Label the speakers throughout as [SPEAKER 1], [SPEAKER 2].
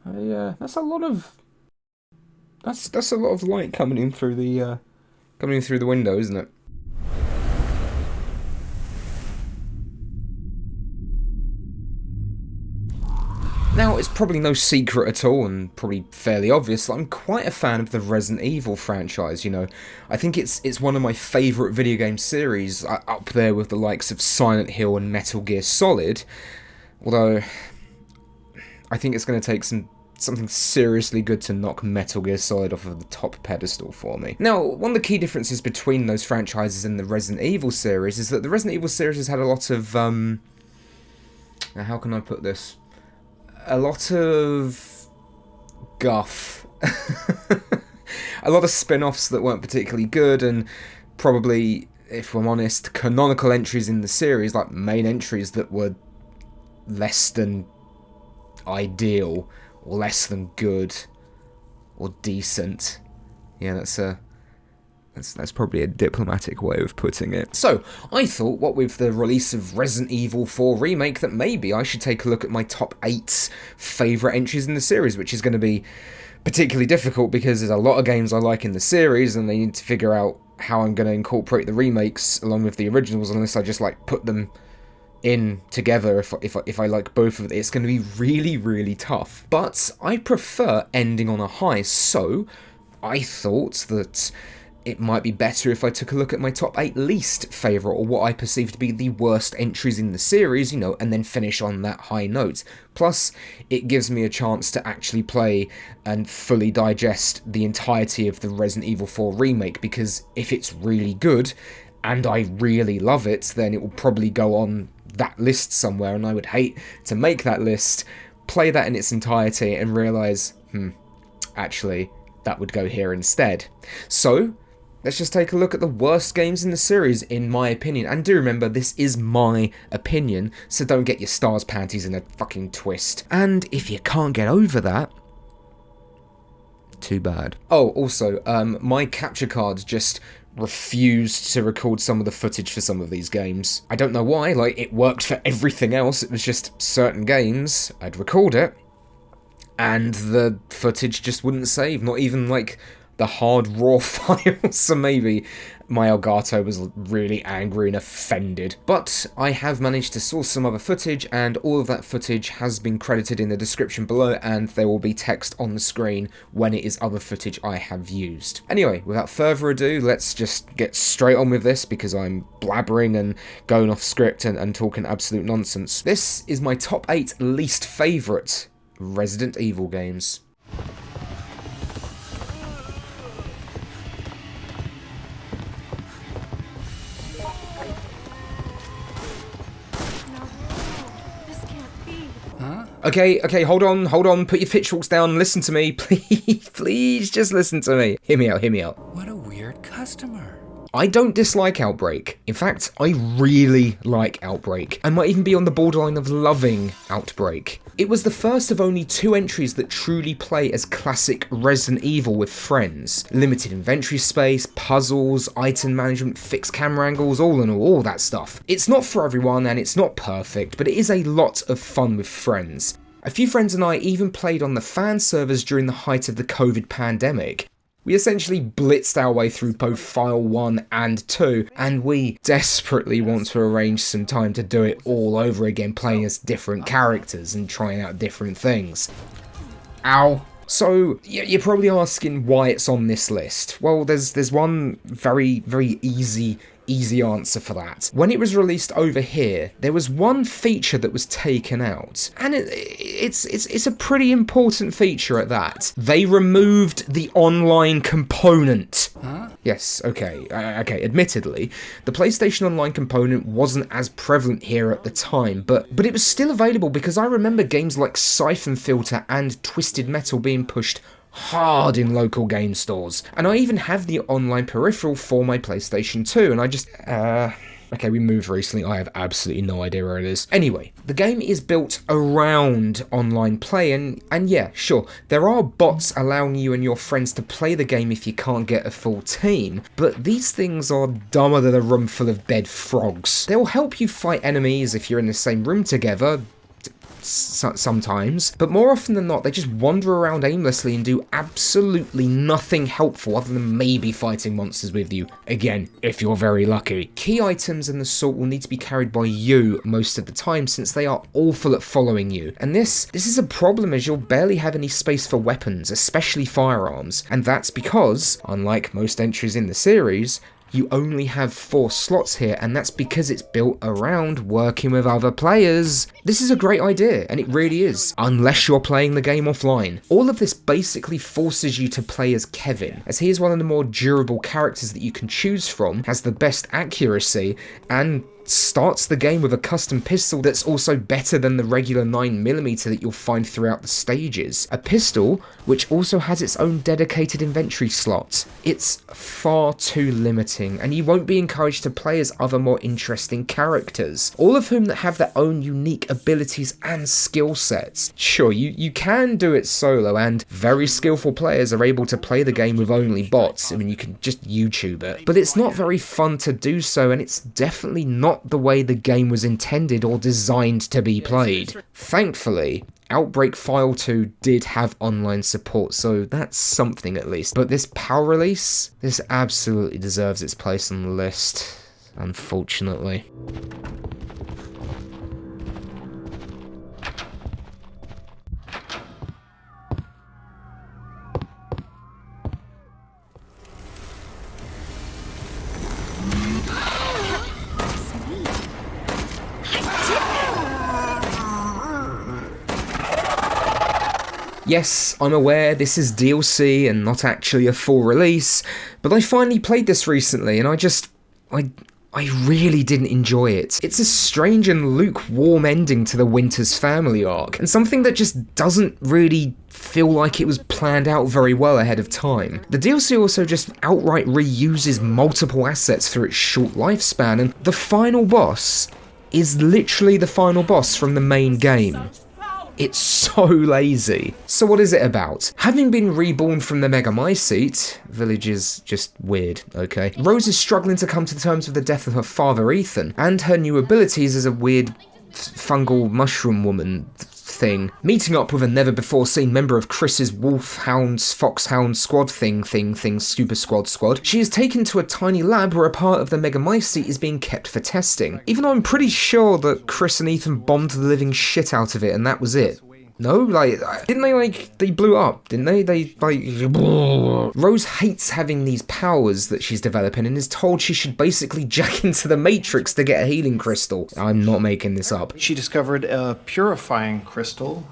[SPEAKER 1] That's a lot of that's a lot of light coming in through the window, isn't it? Now, it's probably no secret at all, and probably fairly obvious, that I'm quite a fan of the Resident Evil franchise, you know. I think it's one of my favourite video game series, up there with the likes of Silent Hill and Metal Gear Solid, although I think it's going to take something seriously good to knock Metal Gear Solid off of the top pedestal for me. Now, one of the key differences between those franchises and the Resident Evil series is that the Resident Evil series has had a lot of, how can I put this? A lot of guff. A lot of spin-offs that weren't particularly good, and probably, if I'm honest, canonical entries in the series, like main entries that were less than ideal, or less than good, or decent. Yeah, that's probably a diplomatic way of putting it. So, I thought, what with the release of Resident Evil 4 Remake, that maybe I should take a look at my top 8 favourite entries in the series, which is going to be particularly difficult because there's a lot of games I like in the series, and they need to figure out how I'm going to incorporate the remakes along with the originals, unless I just, like, put them in together. If I like both of them, it's going to be really, really tough. But I prefer ending on a high, so I thought that it might be better if I took a look at my top 8 least favourite, or what I perceive to be the worst entries in the series, you know, and then finish on that high note. Plus, it gives me a chance to actually play and fully digest the entirety of the Resident Evil 4 Remake, because if it's really good, and I really love it, then it will probably go on that list somewhere, and I would hate to make that list, play that in its entirety, and realise, actually, that would go here instead. So, let's just take a look at the worst games in the series, in my opinion. And do remember, this is my opinion, so don't get your stars panties in a fucking twist. And if you can't get over that, too bad. Oh, also, my capture card just refused to record some of the footage for some of these games. I don't know why, like, it worked for everything else, it was just certain games, I'd record it, and the footage just wouldn't save, not even, like, the hard raw files. So maybe my Elgato was really angry and offended. But I have managed to source some other footage, and all of that footage has been credited in the description below, and there will be text on the screen when it is other footage I have used. Anyway, without further ado, let's just get straight on with this, because I'm blabbering and going off script and talking absolute nonsense. This is my top 8 least favourite Resident Evil games. Okay, hold on, put your pitchforks down, listen to me, please, just listen to me. Hear me out.
[SPEAKER 2] What a weird customer.
[SPEAKER 1] I don't dislike Outbreak. In fact, I really like Outbreak. I might even be on the borderline of loving Outbreak. It was the first of only 2 entries that truly play as classic Resident Evil with friends. Limited inventory space, puzzles, item management, fixed camera angles, all in all that stuff. It's not for everyone and it's not perfect, but it is a lot of fun with friends. A few friends and I even played on the fan servers during the height of the COVID pandemic. We essentially blitzed our way through both File 1 and 2, and we desperately want to arrange some time to do it all over again, playing as different characters and trying out different things. Ow. So, you're probably asking why it's on this list. Well, there's one very, very easy answer for that. When it was released over here, there was one feature that was taken out, and it's a pretty important feature at that. They removed the online component.
[SPEAKER 2] Huh?
[SPEAKER 1] Yes, okay, admittedly, the PlayStation Online component wasn't as prevalent here at the time, but it was still available, because I remember games like Siphon Filter and Twisted Metal being pushed hard in local game stores. And I even have the online peripheral for my PlayStation 2, and I just, okay, we moved recently, I have absolutely no idea where it is. Anyway, the game is built around online play, and yeah, sure, there are bots allowing you and your friends to play the game if you can't get a full team, but these things are dumber than a room full of dead frogs. They'll help you fight enemies if you're in the same room together, sometimes, but more often than not, they just wander around aimlessly and do absolutely nothing helpful other than maybe fighting monsters with you. Again, if you're very lucky. Key items and the sort will need to be carried by you most of the time, since they are awful at following you. And this is a problem, as you'll barely have any space for weapons, especially firearms. And that's because, unlike most entries in the series, you only have 4 slots here, and that's because it's built around working with other players. This is a great idea, and it really is, unless you're playing the game offline. All of this basically forces you to play as Kevin, as he is one of the more durable characters that you can choose from, has the best accuracy, and starts the game with a custom pistol that's also better than the regular 9mm that you'll find throughout the stages. A pistol which also has its own dedicated inventory slot. It's far too limiting, and you won't be encouraged to play as other more interesting characters, all of whom that have their own unique abilities and skill sets. Sure, you can do it solo, and very skillful players are able to play the game with only bots. I mean, you can just YouTube it, but it's not very fun to do so, and it's definitely not the way the game was intended or designed to be played. Thankfully, Outbreak File 2 did have online support, so that's something at least. But this PAL release, this absolutely deserves its place on the list, unfortunately. Yes, I'm aware this is DLC and not actually a full release, but I finally played this recently and I really didn't enjoy it. It's a strange and lukewarm ending to the Winters family arc, and something that just doesn't really feel like it was planned out very well ahead of time. The DLC also just outright reuses multiple assets through its short lifespan, and the final boss is literally the final boss from the main game. It's so lazy. So what is it about? Having been reborn from the Megamycete, village is just weird, okay? Rose is struggling to come to terms with the death of her father Ethan, and her new abilities as a weird fungal mushroom woman thing. Meeting up with a never before seen member of Chris's Wolfhounds, Foxhound squad thing, Super Squad. She is taken to a tiny lab where a part of the Megamycete is being kept for testing. Even though I'm pretty sure that Chris and Ethan bombed the living shit out of it and that was it. No? Didn't they, they blew up, didn't they? Rose hates having these powers that she's developing and is told she should basically jack into the Matrix to get a healing crystal. I'm not making this up.
[SPEAKER 3] She discovered a purifying crystal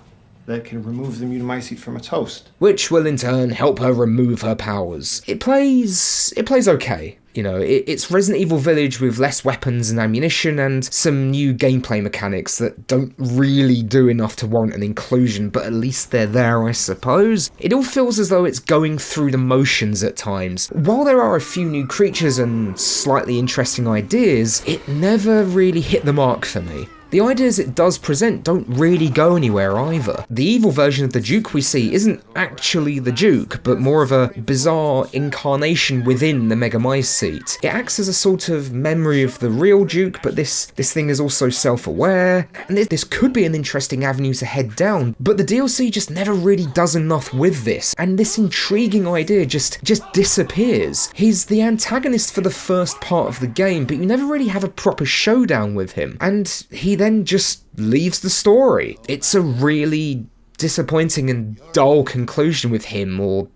[SPEAKER 3] that can remove the Mutamycete from its host,
[SPEAKER 1] which will in turn help her remove her powers. It plays okay. You know, it's Resident Evil Village with less weapons and ammunition and some new gameplay mechanics that don't really do enough to warrant an inclusion, but at least they're there, I suppose. It all feels as though it's going through the motions at times. While there are a few new creatures and slightly interesting ideas, it never really hit the mark for me. The ideas it does present don't really go anywhere either. The evil version of the Duke we see isn't actually the Duke, but more of a bizarre incarnation within the Megamycete. It acts as a sort of memory of the real Duke, but this thing is also self-aware, and this could be an interesting avenue to head down, but the DLC just never really does enough with this, and this intriguing idea just disappears. He's the antagonist for the first part of the game, but you never really have a proper showdown with him, and he then just leaves the story. It's a really disappointing and dull conclusion with him, or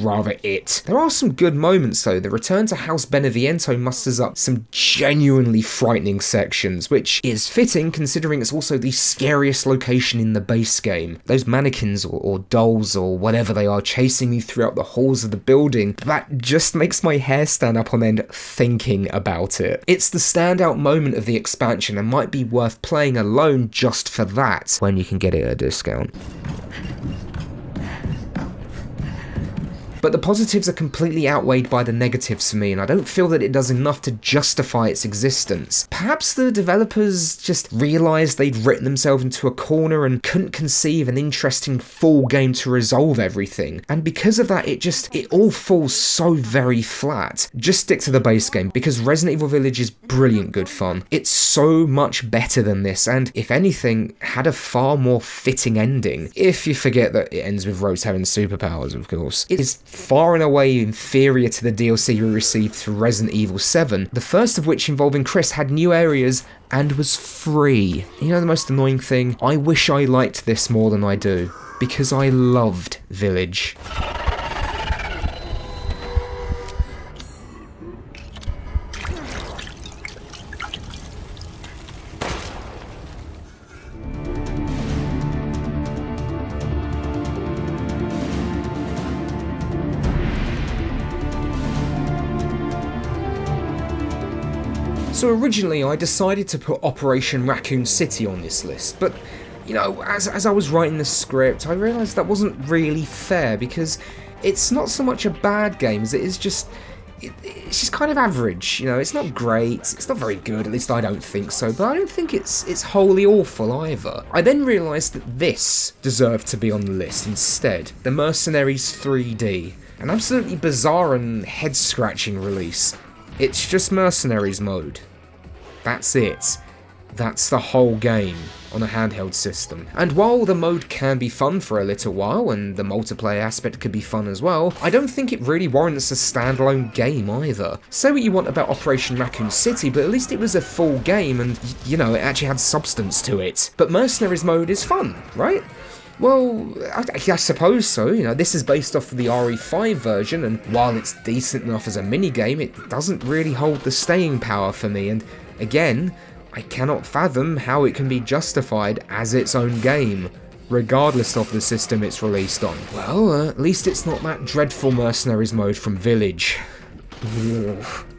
[SPEAKER 1] rather it. There are some good moments though. The return to House Beneviento musters up some genuinely frightening sections, which is fitting considering it's also the scariest location in the base game. Those mannequins or dolls or whatever they are chasing you throughout the halls of the building, that just makes my hair stand up on end thinking about it. It's the standout moment of the expansion and might be worth playing alone just for that, when you can get it at a discount. But the positives are completely outweighed by the negatives for me, and I don't feel that it does enough to justify its existence. Perhaps the developers just realised they'd written themselves into a corner and couldn't conceive an interesting full game to resolve everything, and because of that it all falls so very flat. Just stick to the base game, because Resident Evil Village is brilliant good fun. It's so much better than this, and if anything, had a far more fitting ending. If you forget that it ends with Rose having superpowers, of course. It is far and away inferior to the DLC we received through Resident Evil 7, the first of which, involving Chris, had new areas and was free. You know the most annoying thing? I wish I liked this more than I do, because I loved Village. So originally I decided to put Operation Raccoon City on this list, but you know, as I was writing the script, I realised that wasn't really fair, because it's not so much a bad game as it is just, it's just kind of average. You know, it's not great, it's not very good, at least I don't think so, but I don't think it's wholly awful either. I then realised that this deserved to be on the list instead, The Mercenaries 3D, an absolutely bizarre and head-scratching release. It's just Mercenaries mode. That's it. That's the whole game on a handheld system. And while the mode can be fun for a little while, and the multiplayer aspect could be fun as well, I don't think it really warrants a standalone game either. Say what you want about Operation Raccoon City, but at least it was a full game and, you know, it actually had substance to it. But Mercenaries mode is fun, right? Well, I suppose so. You know, this is based off of the RE5 version, and while it's decent enough as a minigame, it doesn't really hold the staying power for me, and again, I cannot fathom how it can be justified as its own game, regardless of the system it's released on. Well, at least it's not that dreadful Mercenaries mode from Village.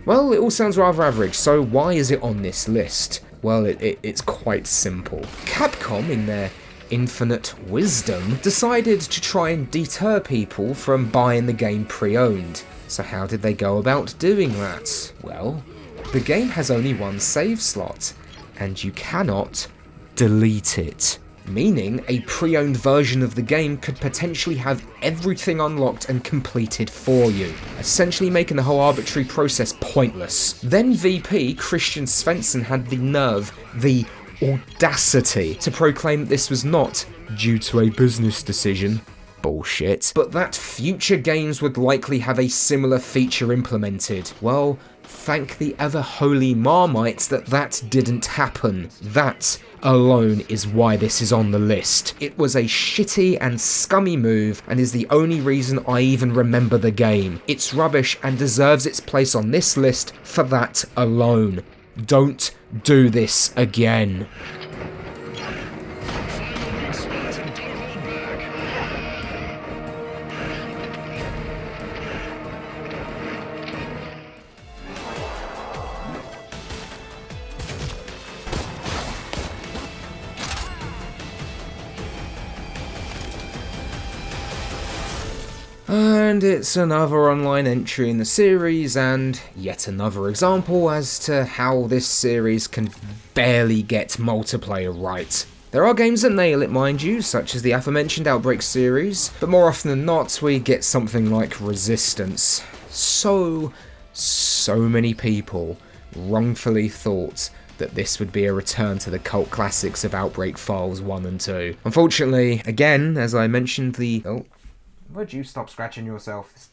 [SPEAKER 1] Well, it all sounds rather average, so why is it on this list? Well, it's quite simple. Capcom, in their infinite wisdom, decided to try and deter people from buying the game pre-owned. So how did they go about doing that? Well, the game has only one save slot, and you cannot delete it. Meaning a pre-owned version of the game could potentially have everything unlocked and completed for you, essentially making the whole arbitrary process pointless. Then VP Christian Svensson had the nerve, the audacity, to proclaim that this was not due to a business decision. Bullshit. But that future games would likely have a similar feature implemented. Well, thank the ever-holy Marmites that didn't happen. That alone is why this is on the list. It was a shitty and scummy move, and is the only reason I even remember the game. It's rubbish and deserves its place on this list for that alone. Don't do this again. And it's another online entry in the series, and yet another example as to how this series can barely get multiplayer right. There are games that nail it, mind you, such as the aforementioned Outbreak series, but more often than not we get something like Resistance. So many people wrongfully thought that this would be a return to the cult classics of Outbreak Files 1 and 2. Unfortunately, again, as I mentioned, would you stop scratching yourself? This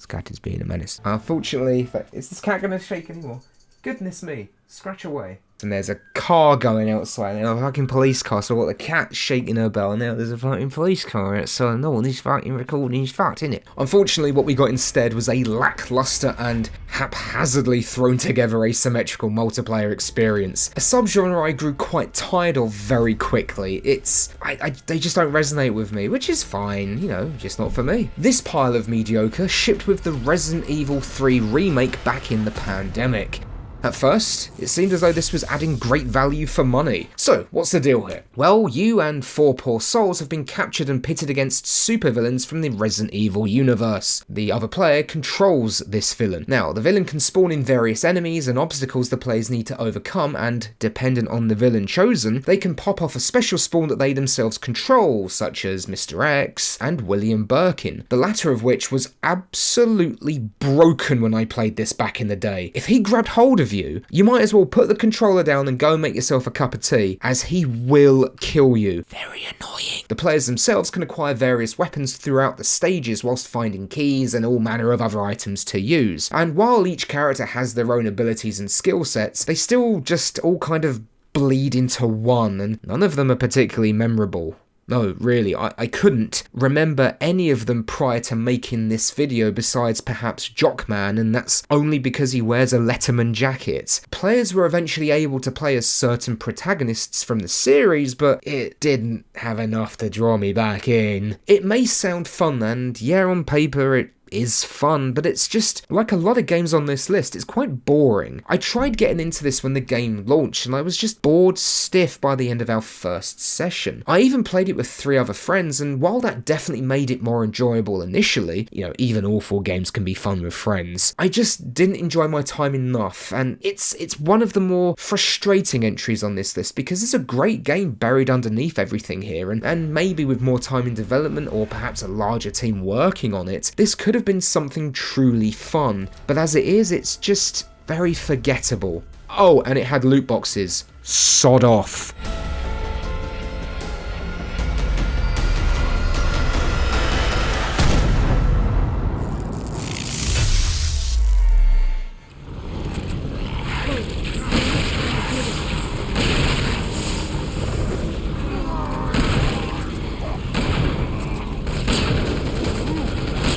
[SPEAKER 1] cat is being a menace. Unfortunately, is this cat going to shake anymore? Goodness me, scratch away. And there's a car going outside, and a fucking police car, so what, the cat's shaking her bell, and now there's a fucking police car outside, no one is fucking recording his fact, innit? Unfortunately, what we got instead was a lackluster and haphazardly thrown together asymmetrical multiplayer experience. A subgenre I grew quite tired of very quickly. They just don't resonate with me, which is fine, you know, just not for me. This pile of mediocre shipped with the Resident Evil 3 remake back in the pandemic. At first, it seemed as though this was adding great value for money. So, what's the deal here? Well, you and 4 poor souls have been captured and pitted against supervillains from the Resident Evil universe. The other player controls this villain. Now, the villain can spawn in various enemies and obstacles the players need to overcome, and dependent on the villain chosen, they can pop off a special spawn that they themselves control, such as Mr. X and William Birkin, the latter of which was absolutely broken when I played this back in the day. If he grabbed hold of you, you might as well put the controller down and go make yourself a cup of tea, as he will kill you. Very annoying. The players themselves can acquire various weapons throughout the stages whilst finding keys and all manner of other items to use. And while each character has their own abilities and skill sets, they still just all kind of bleed into one, and none of them are particularly memorable. No, really, I couldn't remember any of them prior to making this video besides perhaps Jockman, and that's only because he wears a Letterman jacket. Players were eventually able to play as certain protagonists from the series, but it didn't have enough to draw me back in. It may sound fun, and yeah, on paper it is fun, but it's just, like a lot of games on this list, it's quite boring. I tried getting into this when the game launched, and I was just bored stiff by the end of our first session. I even played it with 3 other friends, and while that definitely made it more enjoyable initially, you know, even awful games can be fun with friends, I just didn't enjoy my time enough, and it's one of the more frustrating entries on this list, because it's a great game buried underneath everything here, and maybe with more time in development, or perhaps a larger team working on it, this could have been something truly fun, but as it is, it's just very forgettable. Oh, and it had loot boxes. Sod off.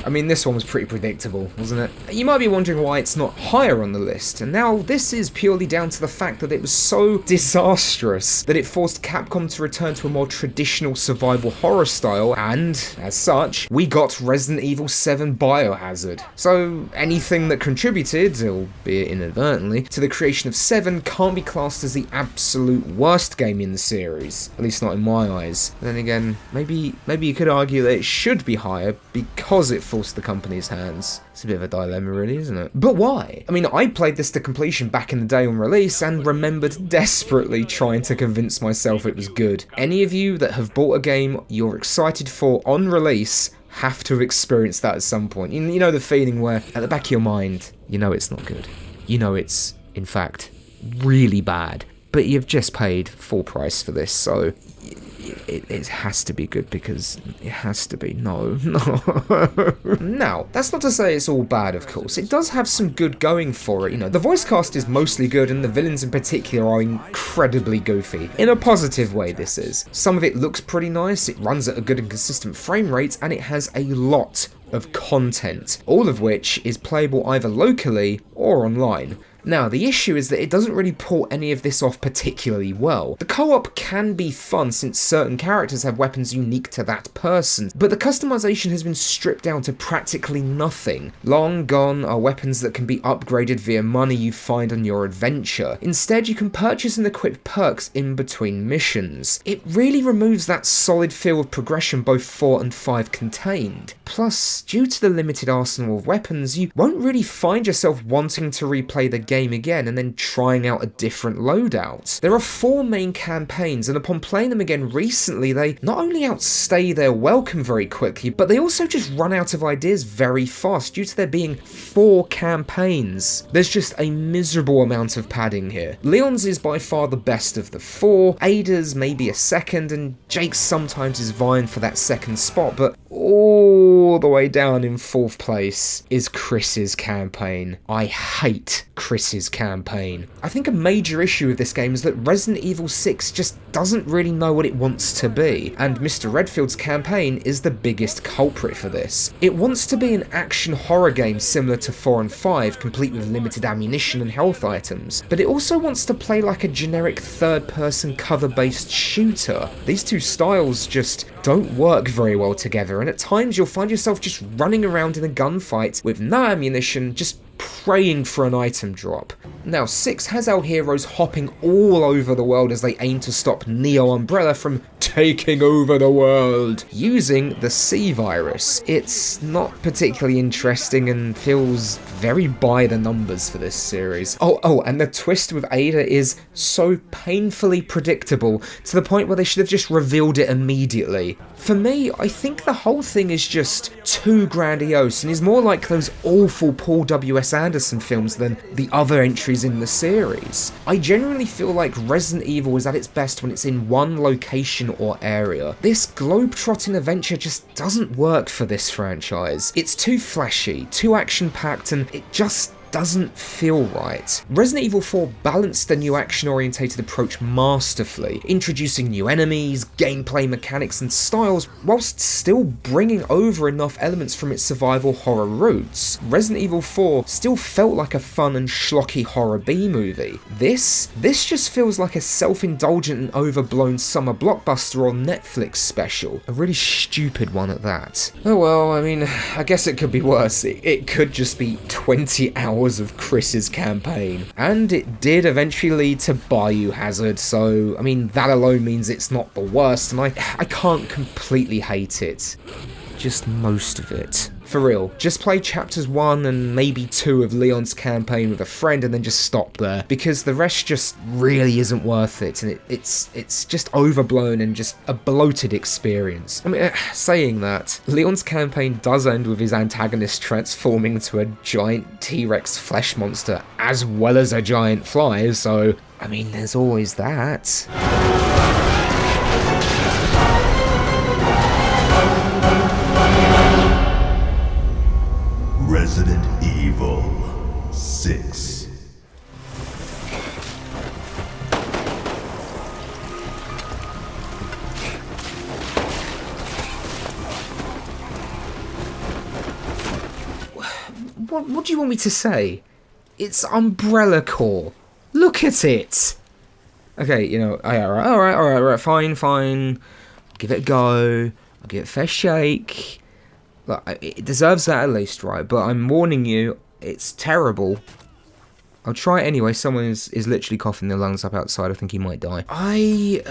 [SPEAKER 1] I mean, this one was pretty predictable, wasn't it? You might be wondering why it's not higher on the list, and now this is purely down to the fact that it was so disastrous that it forced Capcom to return to a more traditional survival horror style, and, as such, we got Resident Evil 7 Biohazard. So, anything that contributed, albeit inadvertently, to the creation of 7 can't be classed as the absolute worst game in the series, at least not in my eyes. Then again, maybe you could argue that it should be higher because it forced the company's hands. It's a bit of a dilemma, really, isn't it? But why? I mean, I played this to completion back in the day on release and remembered desperately trying to convince myself it was good. Any of you that have bought a game you're excited for on release have to have experienced that at some point. You know the feeling where, at the back of your mind, you know it's not good. You know it's, in fact, really bad. But you've just paid full price for this, so it has to be good because it has to be. No. Now, that's not to say it's all bad, of course. It does have some good going for it. You know, the voice cast is mostly good, and the villains in particular are incredibly goofy. In a positive way, this is. Some of it looks pretty nice, it runs at a good and consistent frame rate, and it has a lot of content, all of which is playable either locally or online. Now, the issue is that it doesn't really pull any of this off particularly well. The co-op can be fun since certain characters have weapons unique to that person, but the customization has been stripped down to practically nothing. Long gone are weapons that can be upgraded via money you find on your adventure. Instead, you can purchase and equip perks in between missions. It really removes that solid feel of progression both 4 and 5 contained. Plus, due to the limited arsenal of weapons, you won't really find yourself wanting to replay the game again and then trying out a different loadout. There are 4 main campaigns, and upon playing them again recently, they not only outstay their welcome very quickly, but they also just run out of ideas very fast due to there being 4 campaigns. There's just a miserable amount of padding here. Leon's is by far the best of the 4, Ada's maybe a second, and Jake's sometimes is vying for that second spot, but all the way down in 4th place is Chris's campaign. I hate Chris's campaign. I think a major issue with this game is that Resident Evil 6 just doesn't really know what it wants to be, and Mr. Redfield's campaign is the biggest culprit for this. It wants to be an action horror game similar to 4 and 5, complete with limited ammunition and health items, but it also wants to play like a generic third-person cover-based shooter. These two styles just don't work very well together, and at times you'll find yourself just running around in a gunfight with no ammunition, just praying for an item drop. Now, 6 has our heroes hopping all over the world as they aim to stop Neo Umbrella from taking over the world using the C virus. It's not particularly interesting and feels very by the numbers for this series. Oh, and the twist with Ada is so painfully predictable to the point where they should have just revealed it immediately. For me, I think the whole thing is just too grandiose and is more like those awful Paul W.S. Anderson films than the other entries in the series. I generally feel like Resident Evil is at its best when it's in one location or area. This globe-trotting adventure just doesn't work for this franchise. It's too flashy, too action-packed, and it just doesn't feel right. Resident Evil 4 balanced the new action-orientated approach masterfully, introducing new enemies, gameplay mechanics and styles, whilst still bringing over enough elements from its survival horror roots. Resident Evil 4 still felt like a fun and schlocky horror B-movie. This just feels like a self-indulgent and overblown summer blockbuster or Netflix special. A really stupid one at that. Oh well, I mean, I guess it could be worse. It could just be 20 hours of Chris's campaign. And it did eventually lead to Biohazard, so I mean that alone means it's not the worst, and I can't completely hate it. Just most of it. For real, just play chapters 1 and maybe 2 of Leon's campaign with a friend and then just stop there, because the rest just really isn't worth it, and it's just overblown and just a bloated experience. I mean, saying that, Leon's campaign does end with his antagonist transforming into a giant T-Rex flesh monster as well as a giant fly, so I mean there's always that.
[SPEAKER 4] Resident Evil 6.
[SPEAKER 1] What do you want me to say? It's Umbrella Corps. Look at it! Okay, you know, alright, fine. Give it a go. I'll give it a fair shake. Look, it deserves that at least, right? But I'm warning you, it's terrible. I'll try it anyway. Someone is literally coughing their lungs up outside. I think he might die. I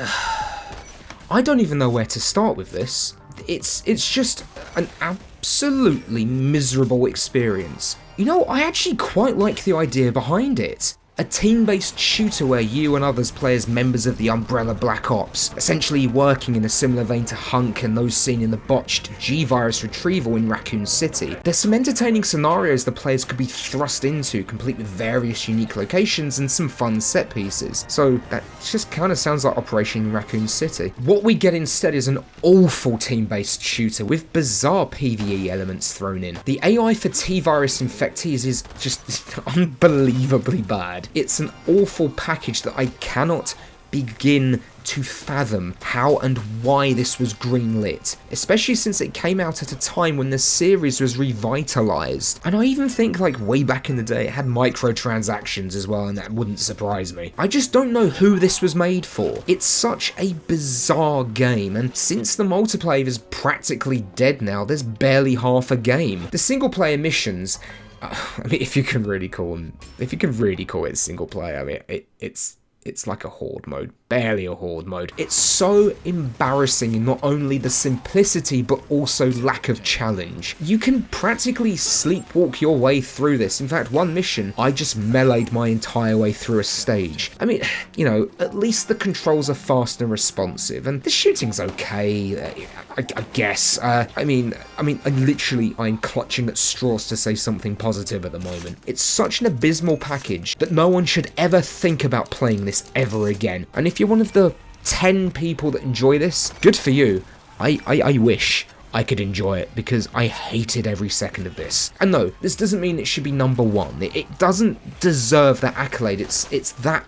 [SPEAKER 1] don't even know where to start with this. It's just an absolutely miserable experience. You know, I actually quite like the idea behind it. A team-based shooter where you and others play as members of the Umbrella Black Ops, essentially working in a similar vein to Hunk and those seen in the botched G-Virus retrieval in Raccoon City. There's some entertaining scenarios the players could be thrust into, complete with various unique locations and some fun set pieces. So that just kind of sounds like Operation Raccoon City. What we get instead is an awful team-based shooter with bizarre PvE elements thrown in. The AI for T-Virus infectees is just unbelievably bad. It's an awful package that I cannot begin to fathom how and why this was greenlit, especially since it came out at a time when the series was revitalized. And I even think like way back in the day it had microtransactions as well, and that wouldn't surprise me. I just don't know who this was made for. It's such a bizarre game, and since the multiplayer is practically dead now, there's barely half a game. The single player missions, I mean, if you can really call it single player, I mean, it's like a horde mode, barely a horde mode. It's so embarrassing in not only the simplicity, but also lack of challenge. You can practically sleepwalk your way through this. In fact, one mission, I just meleeed my entire way through a stage. I mean, you know, at least the controls are fast and responsive, and the shooting's okay, I guess. I mean, I'm clutching at straws to say something positive at the moment. It's such an abysmal package that no one should ever think about playing this ever again. And if you're one of the 10 people that enjoy this, good for you. I wish I could enjoy it, because I hated every second of this. And no, this doesn't mean it should be number one. It doesn't deserve that accolade. It's that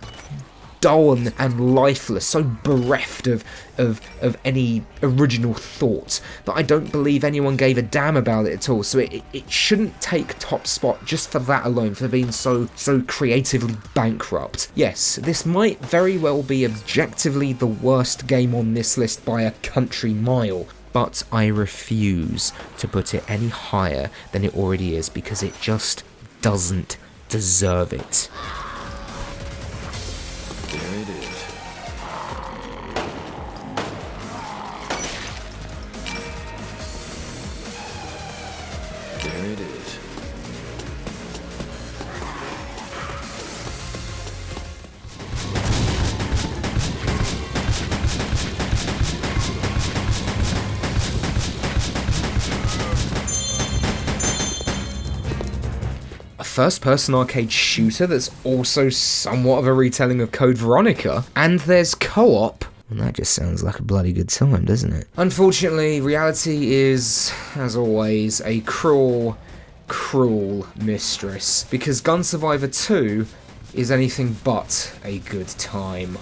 [SPEAKER 1] dull and lifeless, so bereft of any original thought that I don't believe anyone gave a damn about it at all. So it shouldn't take top spot just for that alone, for being so creatively bankrupt. Yes, this might very well be objectively the worst game on this list by a country mile, but I refuse to put it any higher than it already is, because it just doesn't deserve it. first-person arcade shooter that's also somewhat of a retelling of Code Veronica, and there's co-op. And that just sounds like a bloody good time, doesn't it? Unfortunately, reality is, as always, a cruel, cruel mistress, because Gun Survivor 2 is anything but a good time.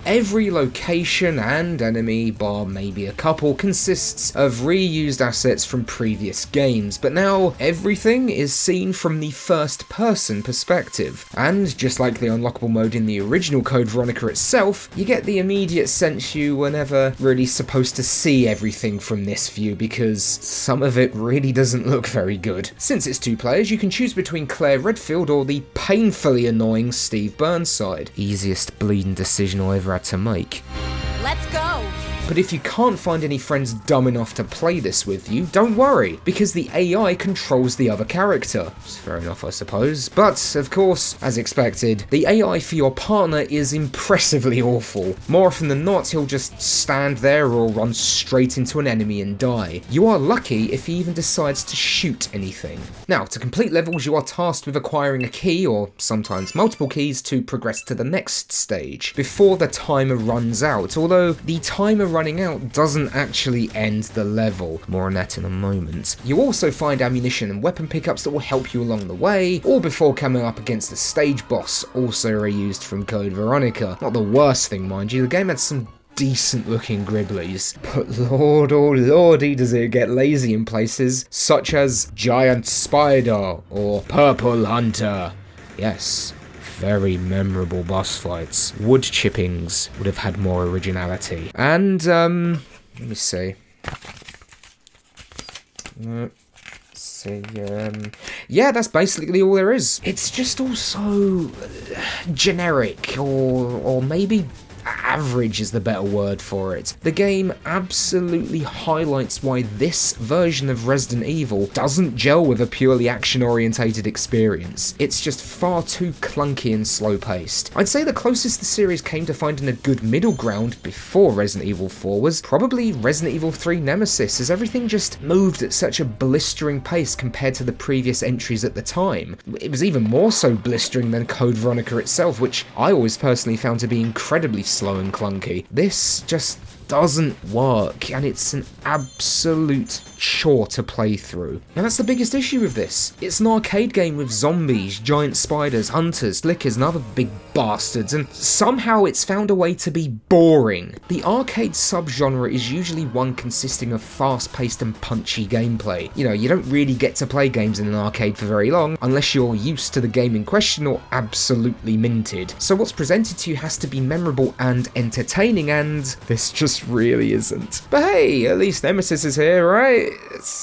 [SPEAKER 1] Every location and enemy, bar maybe a couple, consists of reused assets from previous games, but now everything is seen from the first-person perspective. And just like the unlockable mode in the original Code Veronica itself, you get the immediate sense you were never really supposed to see everything from this view, because some of it really doesn't look very good. Since it's 2 players, you can choose between Claire Redfield or the painfully annoying Steve Burnside. Easiest bleeding decision I ever had to make.
[SPEAKER 5] Let's go!
[SPEAKER 1] But if you can't find any friends dumb enough to play this with you, don't worry, because the AI controls the other character. It's fair enough, I suppose. But, of course, as expected, the AI for your partner is impressively awful. More often than not, he'll just stand there or run straight into an enemy and die. You are lucky if he even decides to shoot anything. Now, to complete levels, you are tasked with acquiring a key, or sometimes multiple keys, to progress to the next stage, before the timer runs out, although the timer running out doesn't actually end the level. More on that in a moment. You also find ammunition and weapon pickups that will help you along the way, all before coming up against the stage boss, also reused from Code Veronica. Not the worst thing, mind you, the game had some decent looking gribblies, but lord oh lordy does it get lazy in places such as Giant Spider or Purple Hunter. Yes, very memorable boss fights. Wood chippings would have had more originality. And, let me see. Yeah, that's basically all there is. It's just all so generic, or maybe average is the better word for it. The game absolutely highlights why this version of Resident Evil doesn't gel with a purely action-orientated experience. It's just far too clunky and slow-paced. I'd say the closest the series came to finding a good middle ground before Resident Evil 4 was probably Resident Evil 3 Nemesis, as everything just moved at such a blistering pace compared to the previous entries at the time. It was even more so blistering than Code Veronica itself, which I always personally found to be incredibly slow and clunky. This just doesn't work, and it's an absolute chore to play through. Now that's the biggest issue with this. It's an arcade game with zombies, giant spiders, hunters, lickers, and other big bastards, and somehow it's found a way to be boring. The arcade subgenre is usually one consisting of fast-paced and punchy gameplay. You know, you don't really get to play games in an arcade for very long, unless you're used to the game in question or absolutely minted. So what's presented to you has to be memorable and entertaining, and this just really isn't. But hey, at least Nemesis is here, right?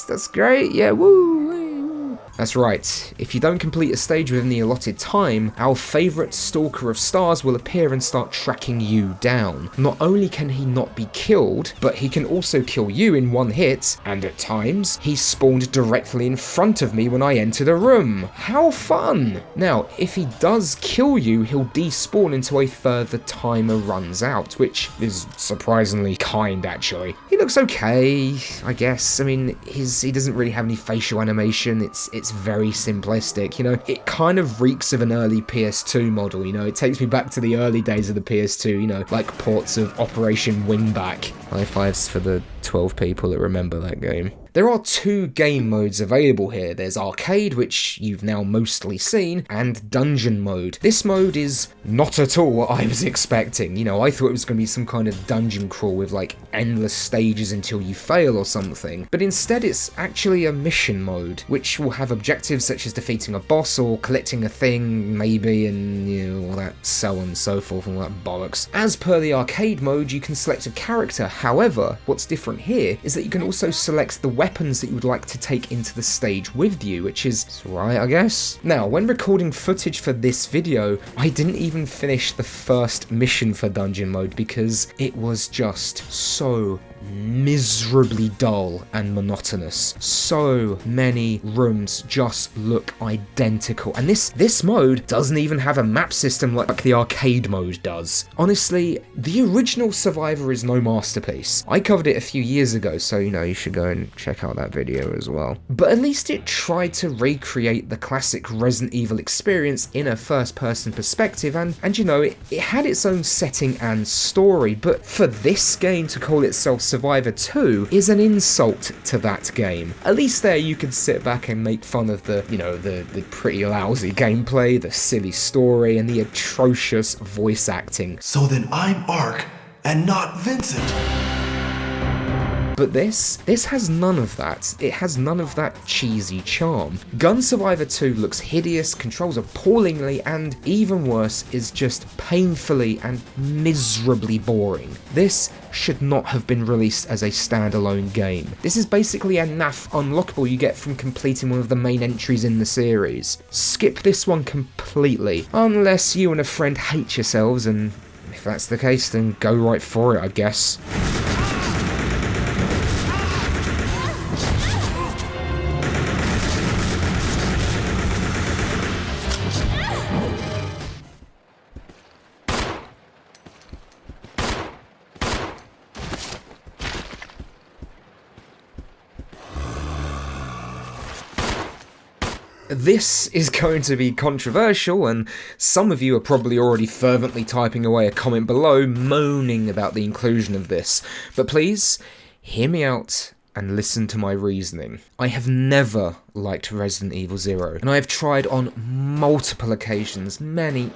[SPEAKER 1] That's great, yeah, woo! That's right, if you don't complete a stage within the allotted time, our favourite stalker of stars will appear and start tracking you down. Not only can he not be killed, but he can also kill you in one hit, and at times, he spawned directly in front of me when I entered a room. How fun! Now, if he does kill you, he'll despawn until a further timer runs out, which is surprisingly kind, actually. He looks okay, I guess. I mean, he doesn't really have any facial animation, it's very simplistic, you know. It kind of reeks of an early PS2 model, you know. It takes me back to the early days of the PS2, you know, like ports of Operation Wingback. High fives for the 12 people that remember that game. There are 2 game modes available here. There's Arcade, which you've now mostly seen, and Dungeon mode. This mode is not at all what I was expecting. You know, I thought it was going to be some kind of dungeon crawl with like endless stages until you fail or something, but instead it's actually a mission mode, which will have objectives such as defeating a boss or collecting a thing, maybe, and you know, all that so on and so forth, and all that bollocks. As per the Arcade mode, you can select a character. However, what's different here is that you can also select the weapons that you would like to take into the stage with you, which is right, I guess. Now, when recording footage for this video, I didn't even finish the first mission for Dungeon mode because it was just so miserably dull and monotonous. So many rooms just look identical, and this mode doesn't even have a map system like the arcade mode does. Honestly, the original Survivor is no masterpiece. I covered it a few years ago, so you should go and check out that video as well. But at least it tried to recreate the classic Resident Evil experience in a first-person perspective, and it had its own setting and story, but for this game to call itself Survivor 2 is an insult to that game. At least there you can sit back and make fun of the pretty lousy gameplay, the silly story, and the atrocious voice acting.
[SPEAKER 4] So then I'm Ark and not Vincent.
[SPEAKER 1] But this has none of that. It has none of that cheesy charm. Gun Survivor 2 looks hideous, controls appallingly, and even worse, is just painfully and miserably boring. This should not have been released as a standalone game. This is basically a naff unlockable you get from completing one of the main entries in the series. Skip this one completely, unless you and a friend hate yourselves, and if that's the case, then go right for it, I guess. This is going to be controversial, and some of you are probably already fervently typing away a comment below moaning about the inclusion of this, but please, hear me out and listen to my reasoning. I have never liked Resident Evil 0, and I have tried on multiple occasions, many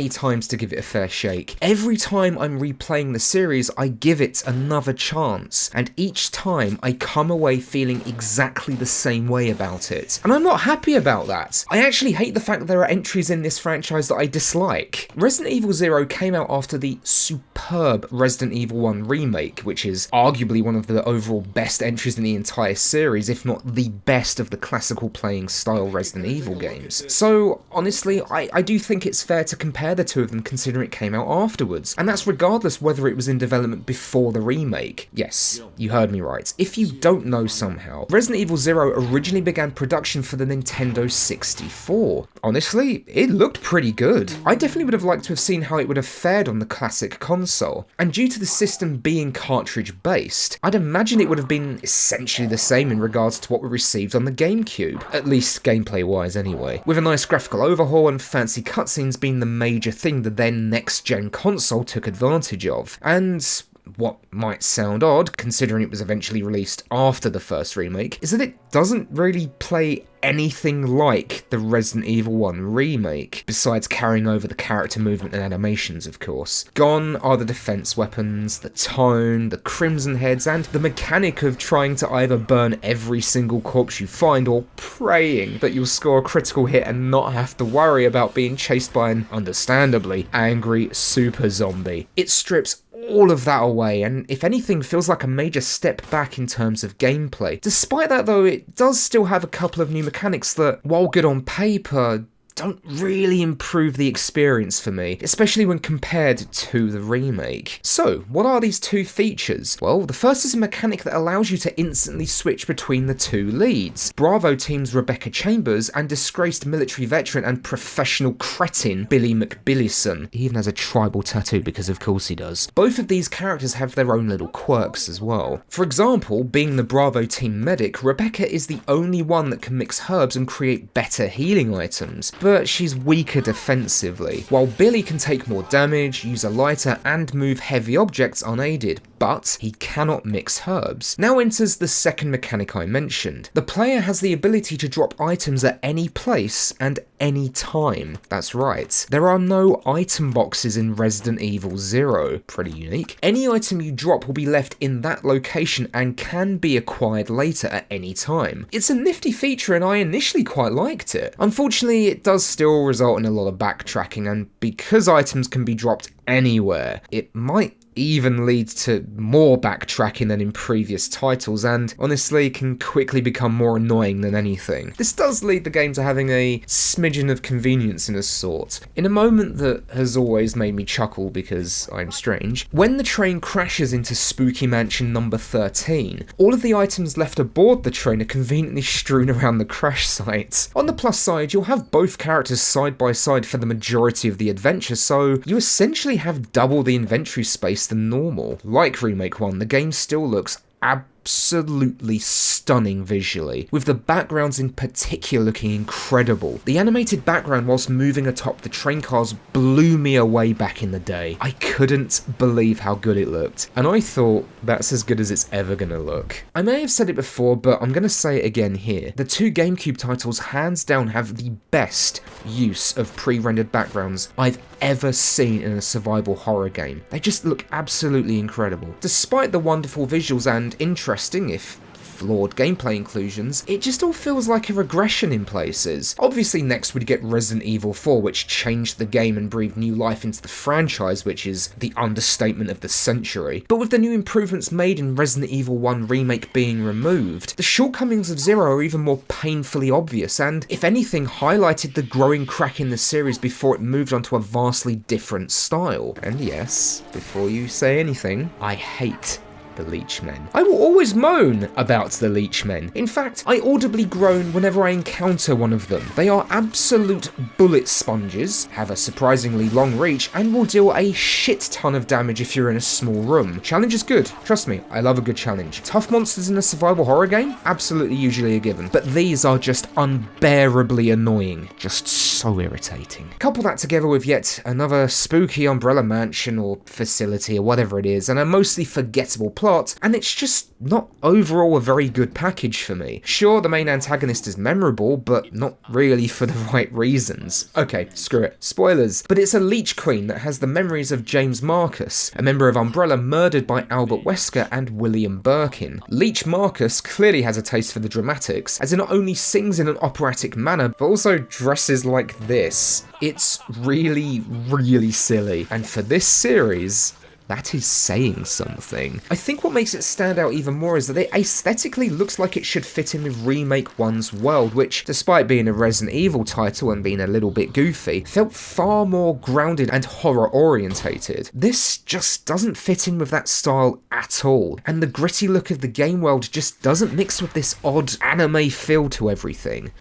[SPEAKER 1] times, to give it a fair shake. Every time I'm replaying the series, I give it another chance, and each time I come away feeling exactly the same way about it. And I'm not happy about that. I actually hate the fact that there are entries in this franchise that I dislike. Resident Evil 0 came out after the superb Resident Evil 1 remake, which is arguably one of the overall best entries in the entire series, if not the best of the classical playing style Resident Evil games. So honestly, I do think it's fair to compare the two of them considering it came out afterwards, and that's regardless whether it was in development before the remake. Yes, you heard me right. If you don't know somehow, Resident Evil 0 originally began production for the Nintendo 64. Honestly, it looked pretty good. I definitely would have liked to have seen how it would have fared on the classic console, and due to the system being cartridge based, I'd imagine it would have been essentially the same in regards to what we received on the GameCube, at least gameplay wise anyway, with a nice graphical overhaul and fancy cutscenes being the major thing the then next-gen console took advantage of. And what might sound odd, considering it was eventually released after the first remake, is that it doesn't really play anything like the Resident Evil 1 remake, besides carrying over the character movement and animations, of course. Gone are the defense weapons, the tone, the crimson heads, and the mechanic of trying to either burn every single corpse you find or praying that you'll score a critical hit and not have to worry about being chased by an, understandably, angry super zombie. It strips all of that away, and if anything feels like a major step back in terms of gameplay. Despite that though, it does still have a couple of new mechanics that, while good on paper, don't really improve the experience for me, especially when compared to the remake. So, what are these two features? Well, the first is a mechanic that allows you to instantly switch between the two leads, Bravo Team's Rebecca Chambers and disgraced military veteran and professional cretin Billy McBillison. He even has a tribal tattoo because of course he does. Both of these characters have their own little quirks as well. For example, being the Bravo Team medic, Rebecca is the only one that can mix herbs and create better healing items, but she's weaker defensively, while Billy can take more damage, use a lighter, and move heavy objects unaided, but he cannot mix herbs. Now enters the second mechanic I mentioned. The player has the ability to drop items at any place and any time. That's right, there are no item boxes in Resident Evil 0, pretty unique. Any item you drop will be left in that location and can be acquired later at any time. It's a nifty feature and I initially quite liked it. Unfortunately, it does still result in a lot of backtracking, and because items can be dropped anywhere, it might even leads to more backtracking than in previous titles, and honestly can quickly become more annoying than anything. This does lead the game to having a smidgen of convenience in a sort. In a moment that has always made me chuckle because I'm strange, when the train crashes into Spooky Mansion number 13, all of the items left aboard the train are conveniently strewn around the crash site. On the plus side, you'll have both characters side by side for the majority of the adventure, so you essentially have double the inventory space than normal. Like Remake 1, the game still looks absolutely stunning visually, with the backgrounds in particular looking incredible. The animated background whilst moving atop the train cars blew me away back in the day. I couldn't believe how good it looked, and I thought that's as good as it's ever gonna look. I may have said it before, but I'm gonna say it again here. The two GameCube titles hands down have the best use of pre-rendered backgrounds I've ever seen in a survival horror game. They just look absolutely incredible. Despite the wonderful visuals and interesting, if flawed gameplay inclusions, it just all feels like a regression in places. Obviously next we'd get Resident Evil 4, which changed the game and breathed new life into the franchise, which is the understatement of the century. But with the new improvements made in Resident Evil 1 Remake being removed, the shortcomings of Zero are even more painfully obvious, and if anything highlighted the growing crack in the series before it moved onto a vastly different style. And yes, before you say anything, I hate the Leechmen. I will always moan about the Leechmen. In fact, I audibly groan whenever I encounter one of them. They are absolute bullet sponges, have a surprisingly long reach, and will deal a shit ton of damage if you're in a small room. Challenge is good. Trust me, I love a good challenge. Tough monsters in a survival horror game? Absolutely usually a given. But these are just unbearably annoying. Just so irritating. Couple that together with yet another spooky umbrella mansion or facility or whatever it is, and a mostly forgettable plot, and it's just not overall a very good package for me. Sure, the main antagonist is memorable, but not really for the right reasons. Okay, screw it. Spoilers. But it's a Leech Queen that has the memories of James Marcus, a member of Umbrella murdered by Albert Wesker and William Birkin. Leech Marcus clearly has a taste for the dramatics, as it not only sings in an operatic manner, but also dresses like this. It's really, really silly. And for this series, that is saying something. I think what makes it stand out even more is that it aesthetically looks like it should fit in with Remake 1's world, which, despite being a Resident Evil title and being a little bit goofy, felt far more grounded and horror-orientated. This just doesn't fit in with that style at all, and the gritty look of the game world just doesn't mix with this odd anime feel to everything.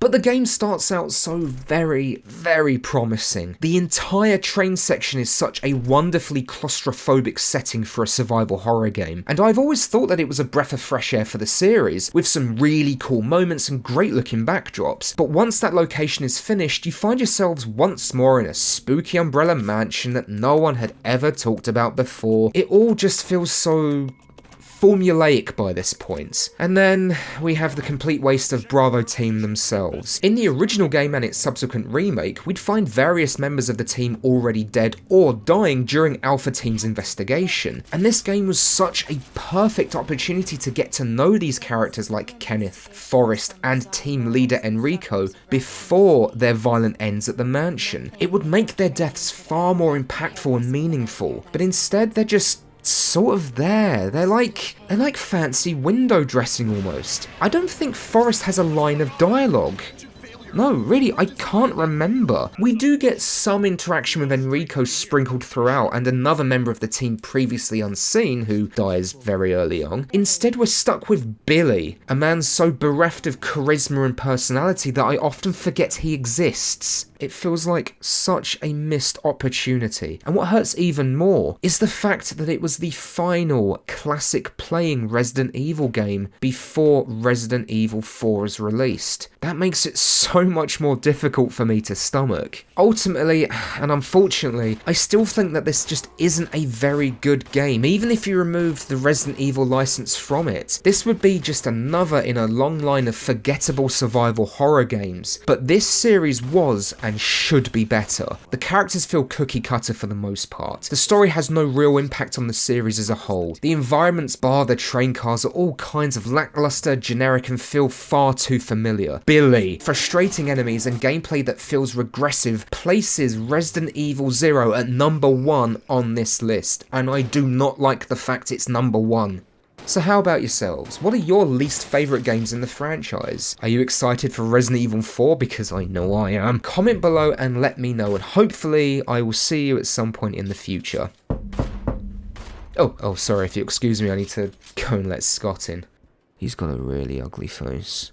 [SPEAKER 1] But the game starts out so very, very promising. The entire train section is such a wonderfully claustrophobic setting for a survival horror game, and I've always thought that it was a breath of fresh air for the series, with some really cool moments and great looking backdrops. But once that location is finished, you find yourselves once more in a spooky umbrella mansion that no one had ever talked about before. It all just feels so formulaic by this point. And then we have the complete waste of Bravo team themselves. In the original game and its subsequent remake, we'd find various members of the team already dead or dying during Alpha Team's investigation, and this game was such a perfect opportunity to get to know these characters like Kenneth, Forrest, and team leader Enrico before their violent ends at the mansion. It would make their deaths far more impactful and meaningful, but instead they're just sort of there. They're like fancy window dressing almost. I don't think Forrest has a line of dialogue. No, really, I can't remember. We do get some interaction with Enrico sprinkled throughout, and another member of the team previously unseen who dies very early on. Instead, we're stuck with Billy, a man so bereft of charisma and personality that I often forget he exists. It feels like such a missed opportunity. And what hurts even more is the fact that it was the final classic playing Resident Evil game before Resident Evil 4 is released. That makes it so much more difficult for me to stomach. Ultimately, and unfortunately, I still think that this just isn't a very good game, even if you removed the Resident Evil license from it. This would be just another in a long line of forgettable survival horror games, but this series was and should be better. The characters feel cookie cutter for the most part. The story has no real impact on the series as a whole. The environments bar the train cars are all kinds of lackluster, generic, and feel far too familiar. Billy, frustrating frustrating enemies and gameplay that feels regressive places Resident Evil 0 at number 1 on this list, and I do not like the fact it's number 1. So how about yourselves? What are your least favourite games in the franchise? Are you excited for Resident Evil 4? Because I know I am. Comment below and let me know, and hopefully I will see you at some point in the future. Oh, sorry, if you excuse me, I need to go and let Scott in. He's got a really ugly face.